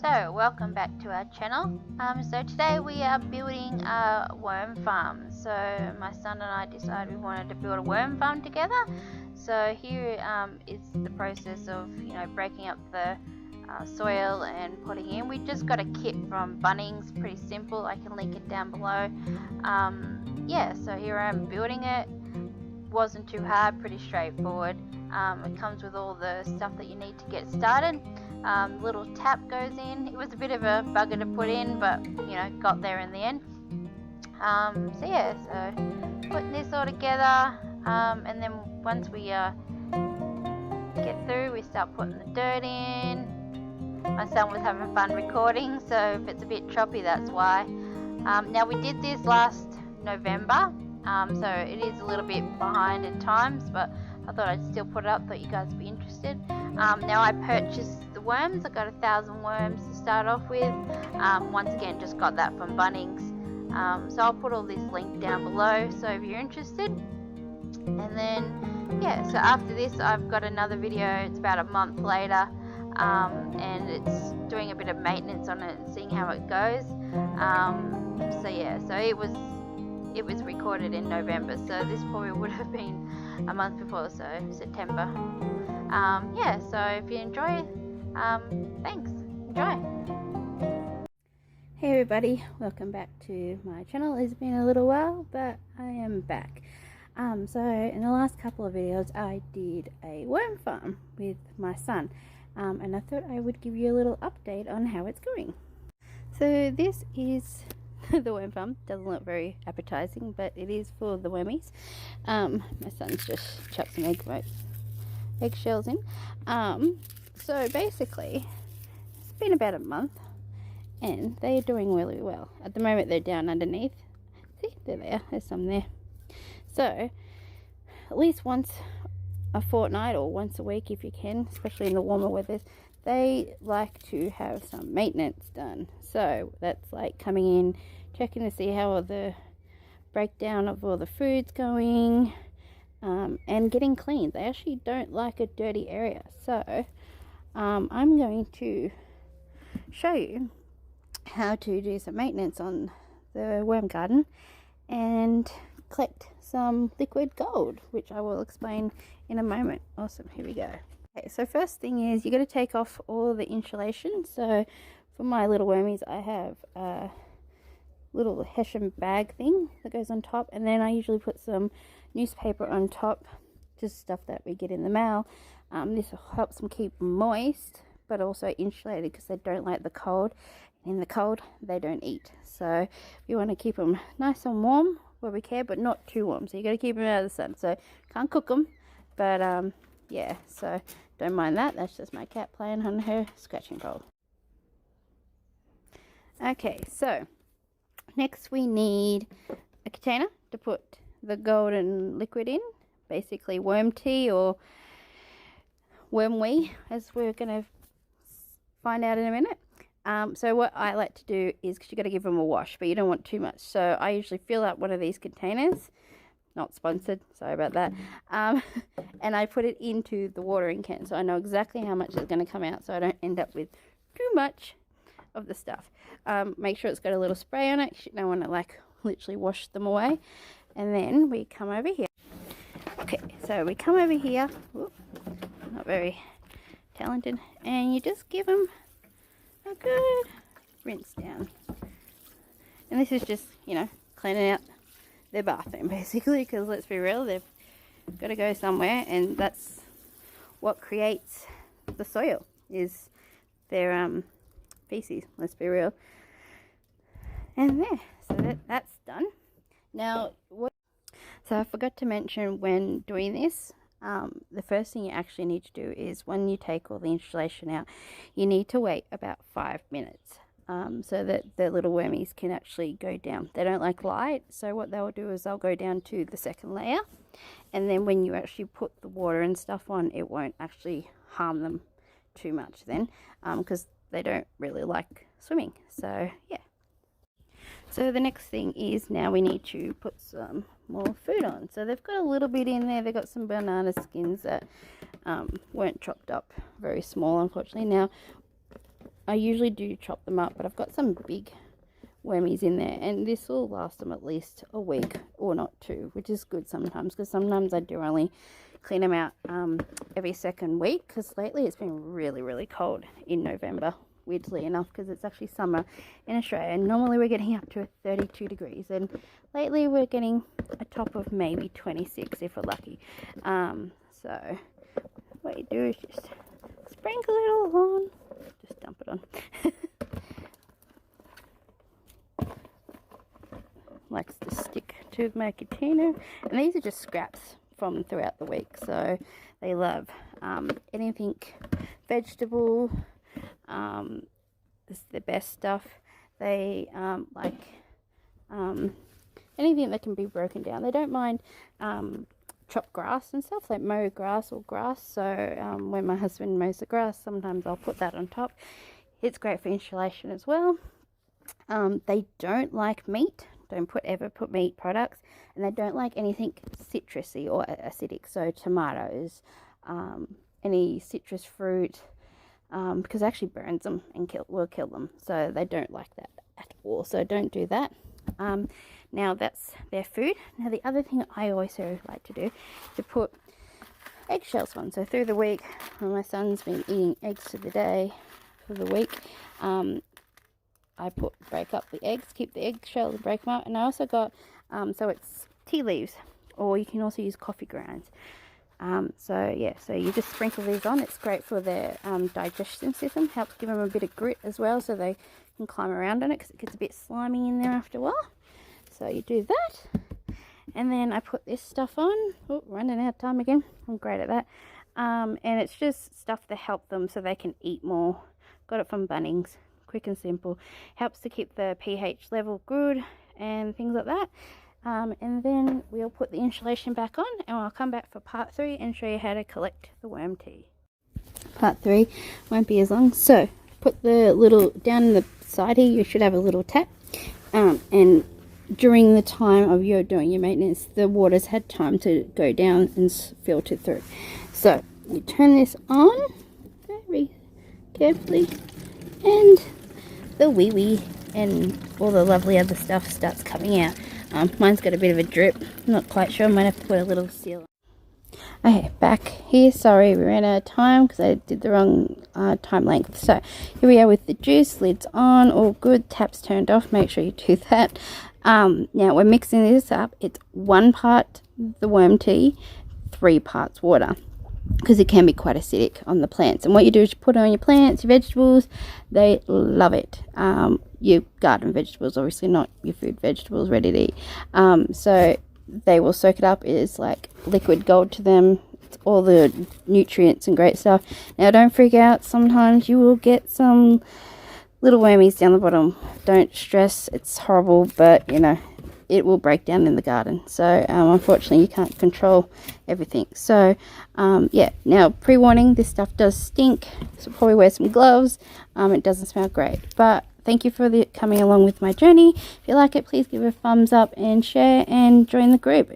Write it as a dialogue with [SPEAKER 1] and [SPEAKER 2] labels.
[SPEAKER 1] So welcome back to our channel. So today we are building a worm farm. So my son and I decided we wanted to build a worm farm together. So here is the process of breaking up the soil and putting in. We just got a kit from Bunnings, pretty simple. I can link it down below. Yeah, so here I am building it. Wasn't too hard, pretty straightforward. It comes with all the stuff that you need to get started. Little tap goes in. It was a bit of a bugger to put in, but got there in the end. So yeah, so putting this all together, and then once we get through, we start putting the dirt in. My son was having fun recording, so if it's a bit choppy, that's why. Now we did this last November, so it is a little bit behind at times, but I thought I'd still put it up, thought you guys would be interested. Now I purchased the worms. I got 1,000 worms to start off with. Once again, just got that from Bunnings. So I'll put all this link down below, so if you're interested. And then yeah, so after this I've got another video. It's about a month later, and it's doing a bit of maintenance on it and seeing how it goes. So yeah, so it was recorded in November, so this probably would have been a month before, so September. Yeah, so if you enjoy, thanks, enjoy.
[SPEAKER 2] Hey everybody, welcome back to my channel. It's been a little while, but I am back. So in the last couple of videos I did a worm farm with my son, and I thought I would give you a little update on how it's going. So this is the worm farm. Doesn't look very appetizing, but it is for the wormies. My son's just chucked some eggshells in. So basically it's been about a month and they're doing really well. At the moment they're down underneath. See, they're there, there's some there. So at least once a fortnight or once a week if you can, especially in the warmer weathers, they like to have some maintenance done. So that's like coming in, checking to see how the breakdown of all the food's going, and getting clean. They actually don't like a dirty area. So I'm going to show you how to do some maintenance on the worm garden and collect some liquid gold, which I will explain in a moment. Awesome, here we go. Okay, so first thing is you got to take off all the insulation. So for my little wormies I have a little Hessian bag thing that goes on top, and then I usually put some newspaper on top, just stuff that we get in the mail. This helps them keep moist but also insulated because they don't like the cold. In the cold they don't eat, so you want to keep them nice and warm where we can, but not too warm. So you got to keep them out of the sun. So can't cook them, but yeah, so don't mind that. That's just my cat playing on her scratching pole. Okay, so next we need a container to put the golden liquid in, basically worm tea or worm wee, as we're going to find out in a minute. So what I like to do is, because you got to give them a wash, but you don't want too much, so I usually fill up one of these containers, not sponsored, sorry about that, and I put it into the watering can, so I know exactly how much is going to come out, so I don't end up with too much of the stuff. Make sure it's got a little spray on it. You don't want to like literally wash them away. And then we come over here. Okay, so we come over here. Whoop, not very talented, and you just give them a good rinse down. And this is just, cleaning out their bathroom basically, because let's be real, they've got to go somewhere, and that's what creates the soil, is their feces, let's be real. And there, so that's done. Now so I forgot to mention when doing this, the first thing you actually need to do is, when you take all the insulation out, you need to wait about 5 minutes, so that the little wormies can actually go down. They don't like light, so what they'll do is they'll go down to the second layer, and then when you actually put the water and stuff on, it won't actually harm them too much then, because they don't really like swimming. So yeah. So the next thing is, now we need to put some more food on. So they've got a little bit in there. They've got some banana skins that weren't chopped up very small, unfortunately. Now I usually do chop them up, but I've got some big wormies in there, and this will last them at least a week or not two, which is good sometimes, because sometimes I do only clean them out every second week, because lately it's been really cold in November, weirdly enough, because it's actually summer in Australia, and normally we're getting up to 32 degrees, and lately we're getting a top of maybe 26 if we're lucky. So what you do is just sprinkle it all on, just dump it on. Likes to stick to my container, and these are just scraps from throughout the week, so they love anything vegetable. This is the best stuff. They like anything that can be broken down. They don't mind chopped grass and stuff, like mow grass or grass. So when my husband mows the grass, sometimes I'll put that on top. It's great for insulation as well. They don't like meat. Don't ever put meat products, and they don't like anything citrusy or acidic. So tomatoes, any citrus fruit, because it actually burns them and will kill them. So they don't like that at all. So don't do that. Now that's their food. Now the other thing I also like to do is to put eggshells on. So through the week, when my son's been eating eggs for the day, for the week, I break up the eggs, keep the eggshells, break them up, and I also got so it's tea leaves, or you can also use coffee grounds. So yeah, so you just sprinkle these on. It's great for their digestion system. Helps give them a bit of grit as well, so they can climb around on it, because it gets a bit slimy in there after a while. So you do that, and then I put this stuff on. Oh, running out of time again. I'm great at that. And it's just stuff to help them so they can eat more. Got it from Bunnings. Quick and simple. Helps to keep the pH level good and things like that. And then we'll put the insulation back on, and I'll come back for part 3 and show you how to collect the worm tea. Part 3 won't be as long. So put the little down in the side here, you should have a little tap, and during the time of you doing your maintenance, the water's had time to go down and filter through. So you turn this on very carefully, and the wee and all the lovely other stuff starts coming out. Mine's got a bit of a drip. I'm not quite sure. I might have to put a little seal. Okay, back here. Sorry, we ran out of time because I did the wrong time length. So here we are with the juice. Lids on, all good. Taps turned off. Make sure you do that. Now we're mixing this up. It's 1 part the worm tea, 3 parts water, because it can be quite acidic on the plants. And what you do is you put it on your plants, your vegetables. They love it. Your garden vegetables, obviously, not your food vegetables ready to eat. So they will soak it up. It is like liquid gold to them. It's all the nutrients and great stuff. Now don't freak out. Sometimes you will get some little wormies down the bottom. Don't stress. It's horrible, but you know, it will break down in the garden. So unfortunately you can't control everything. So yeah, now pre-warning, this stuff does stink, so probably wear some gloves. It doesn't smell great, but thank you for coming along with my journey. If you like it, please give it a thumbs up and share and join the group.